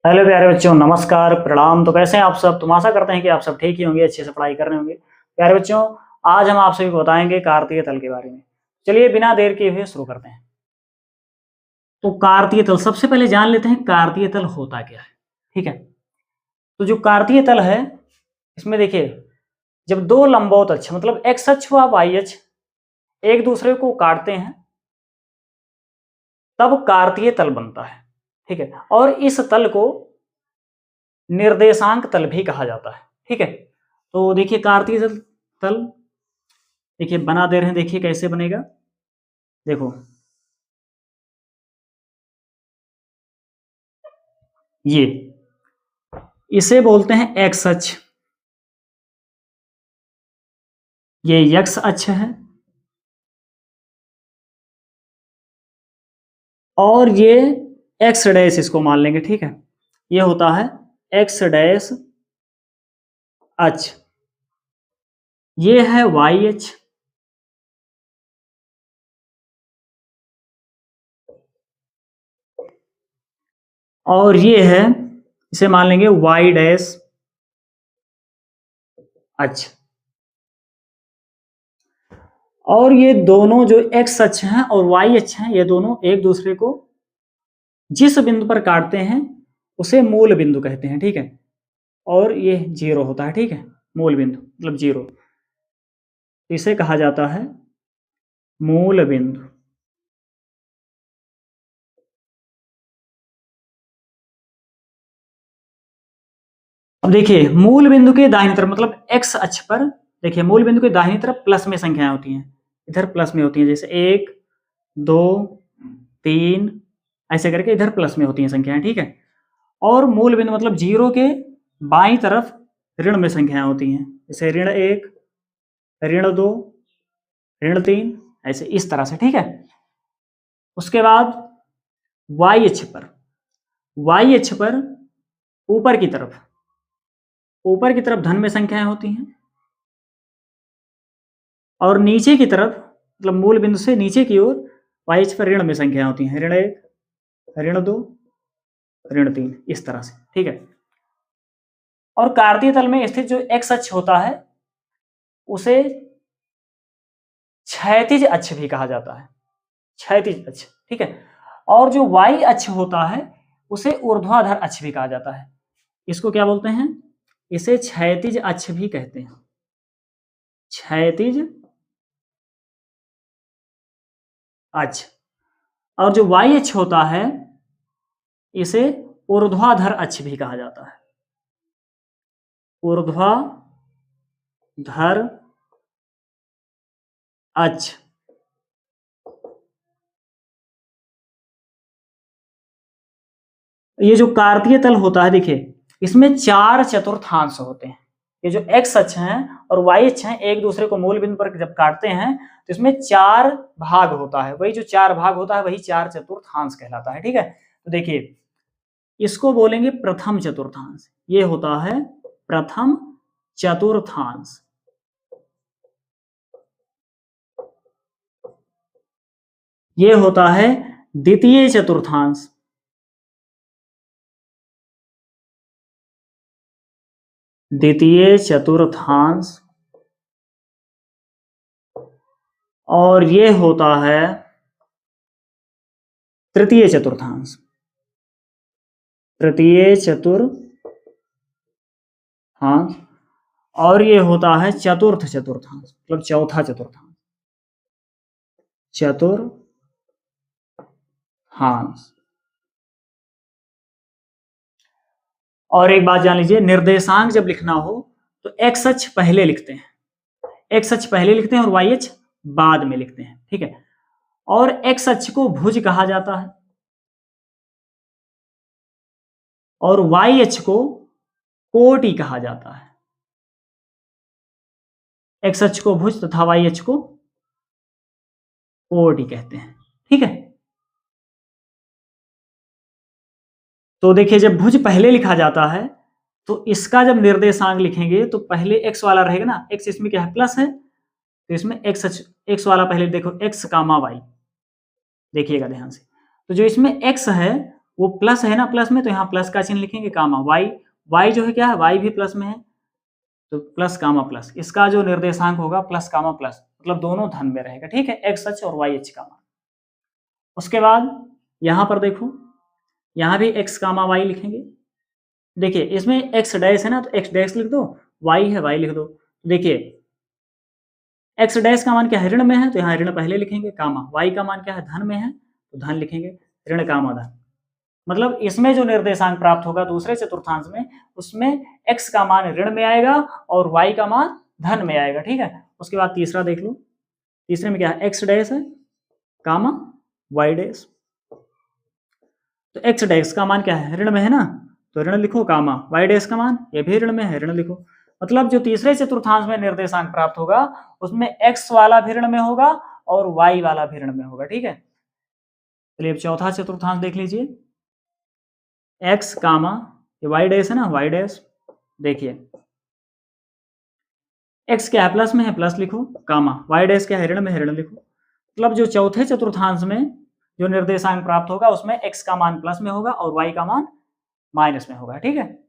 Hello प्यारे बच्चों, नमस्कार, प्रणाम। तो कैसे हैं आप सब? तुम आशा करते हैं कि आप सब ठीक ही होंगे, अच्छे से पढ़ाई कर रहे होंगे। प्यारे बच्चों, आज हम आप सभी को बताएंगे कार्तीय तल के बारे में। चलिए बिना देर किए हुए शुरू करते हैं। तो कार्तीय तल, सबसे पहले जान लेते हैं कार्तीय तल होता क्या है। ठीक है, तो जो कार्तीय तल है, इसमें देखिए, जब दो लंबवत अक्ष मतलब एक्स अक्ष व वाई अक्ष एक दूसरे को काटते हैं तब कार्तीय तल बनता है। ठीक है, और इस तल को निर्देशांक तल भी कहा जाता है। ठीक है, तो देखिए कार्तीय तल देखिए बना दे रहे हैं, देखिए कैसे बनेगा। देखो ये, इसे बोलते हैं एक्स अक्ष, ये यक्स अक्ष है, और ये एक्स डैश इसको मान लेंगे। ठीक है, ये होता है एक्स डैश अक्ष, ये है वाई अक्ष, और ये है, इसे मान लेंगे वाई डैश अक्ष। और ये दोनों जो एक्स अक्ष हैं और वाई अक्ष हैं, ये दोनों एक दूसरे को जिस बिंदु पर काटते हैं उसे मूल बिंदु कहते हैं। ठीक है, और ये जीरो होता है। ठीक है, मूल बिंदु मतलब जीरो, इसे कहा जाता है मूल बिंदु। अब देखिए मूल बिंदु के दाहिनी तरफ मतलब एक्स अक्ष पर, देखिए मूल बिंदु के दाहिनी तरफ प्लस में संख्याएं होती हैं, इधर प्लस में होती हैं, जैसे 1 2 3 ऐसे करके इधर प्लस में होती हैं संख्याएं। ठीक है, और मूल बिंदु मतलब जीरो के बाईं तरफ ऋण में संख्याएं होती हैं, जैसे ऋण 1 ऋण 2 ऋण 3 ऐसे इस तरह से। ठीक है, उसके बाद वाई अक्ष पर, वाई अक्ष पर ऊपर की तरफ, ऊपर की तरफ धन में संख्याएं होती हैं, और नीचे की तरफ मतलब मूल बिंदु से नीचे की ओर वाई अक्ष पर ऋण में संख्याएं होती हैं, ऋण 1 ऋण 2 ऋण 3 इस तरह से। ठीक है, और कार्तीय तल में स्थित जो एक्स अक्ष होता है उसे क्षैतिज अक्ष भी कहा जाता है, क्षैतिज अक्ष। ठीक है, और जो वाई अक्ष होता है उसे ऊर्ध्वाधर अक्ष भी कहा जाता है। इसको क्या बोलते हैं? इसे क्षैतिज अक्ष भी कहते हैं, क्षैतिज अक्ष। और जो वाई अक्ष होता है इसे ऊर्ध्वाधर अक्ष भी कहा जाता है, ऊर्ध्वाधर अक्ष। ये जो कार्तीय तल होता है, देखिए इसमें 4 चतुर्थांश होते हैं। ये जो एक्स अक्ष हैं और वाई अक्ष हैं एक दूसरे को मूल बिंदु पर जब काटते हैं तो इसमें 4 भाग होता है, वही जो 4 भाग होता है वही 4 चतुर्थांश कहलाता है। ठीक है, तो देखिए इसको बोलेंगे प्रथम चतुर्थांश, ये होता है प्रथम चतुर्थांश। ये होता है द्वितीय चतुर्थांश, द्वितीय चतुर्थांश। और ये होता है तृतीय चतुर्थांश, तृतीय चतुर्थांश। और ये होता है चतुर्थ चतुर्थांश मतलब चौथा चतुर्थांश, चतुर्थांश। और एक बात जान लीजिए, निर्देशांक जब लिखना हो तो एक्स अक्ष पहले लिखते हैं, एक्स अक्ष पहले लिखते हैं और वाई अक्ष बाद में लिखते हैं। ठीक है, और एक्स अक्ष को भुज कहा जाता है और वाई अक्ष को कोटि कहा जाता है। एक्स अक्ष को भुज तथा वाई अक्ष को कोटि कहते हैं। ठीक है, तो देखिए जब भुज पहले लिखा जाता है तो इसका जब निर्देशांक लिखेंगे तो पहले एक्स वाला रहेगा ना, एक्स इसमें क्या है प्लस है, तो इसमें एक्स वाला पहले देखो एक्स कामा वाई, देखिएगा ध्यान से। तो जो इसमें एक्स है वो प्लस है ना प्लस में, तो यहाँ प्लस का चिन्ह लिखेंगे कामा वाई, वाई जो है क्या है, वाई भी प्लस में है तो प्लस कामा प्लस, इसका जो निर्देशांक होगा प्लस कामा प्लस, मतलब दोनों धन में रहेगा, ठीक है, एक्स अक्ष और वाई अक्ष का मान। उसके बाद यहाँ पर देखो, यहाँ भी एक्स कामा वाई लिखेंगे। देखिए इसमें एक्स डैश है ना, तो एक्स डैश लिख दो, वाई है वाई लिख दो। देखिए एक्स डैश का मान क्या है, ऋण में है, तो यहाँ ऋण पहले लिखेंगे, कामा वाई का मान क्या है, धन में है, तो धन लिखेंगे, ऋण कामा धन। मतलब इसमें जो निर्देशांक प्राप्त होगा दूसरे चतुर्थांश में, उसमें x का मान ऋण में आएगा और y का मान धन में आएगा, ठीक है। उसके बाद तीसरा देख लो, तीसरे में क्या है, x डैश है कामा y डैश, तो x डैश का मान क्या है, ऋण में है ना, तो ऋण लिखो, कामा y डैश का मान ये भी ऋण में है, ऋण लिखो। मतलब जो तीसरे चतुर्थांश में निर्देशांक प्राप्त होगा उसमें x वाला भी ऋण में होगा और y वाला भी ऋण में होगा, ठीक है। चलिए अब चौथा चतुर्थांश देख लीजिए, x कामा ये y डैश है ना, y डैश, देखिए x क्या है, प्लस में है, प्लस लिखो, कामा y डैश क्या है, ऋण में है, ऋण लिखो। मतलब जो चौथे चतुर्थांश में जो निर्देशांक प्राप्त होगा उसमें x का मान प्लस में होगा और y का मान माइनस में होगा, ठीक है।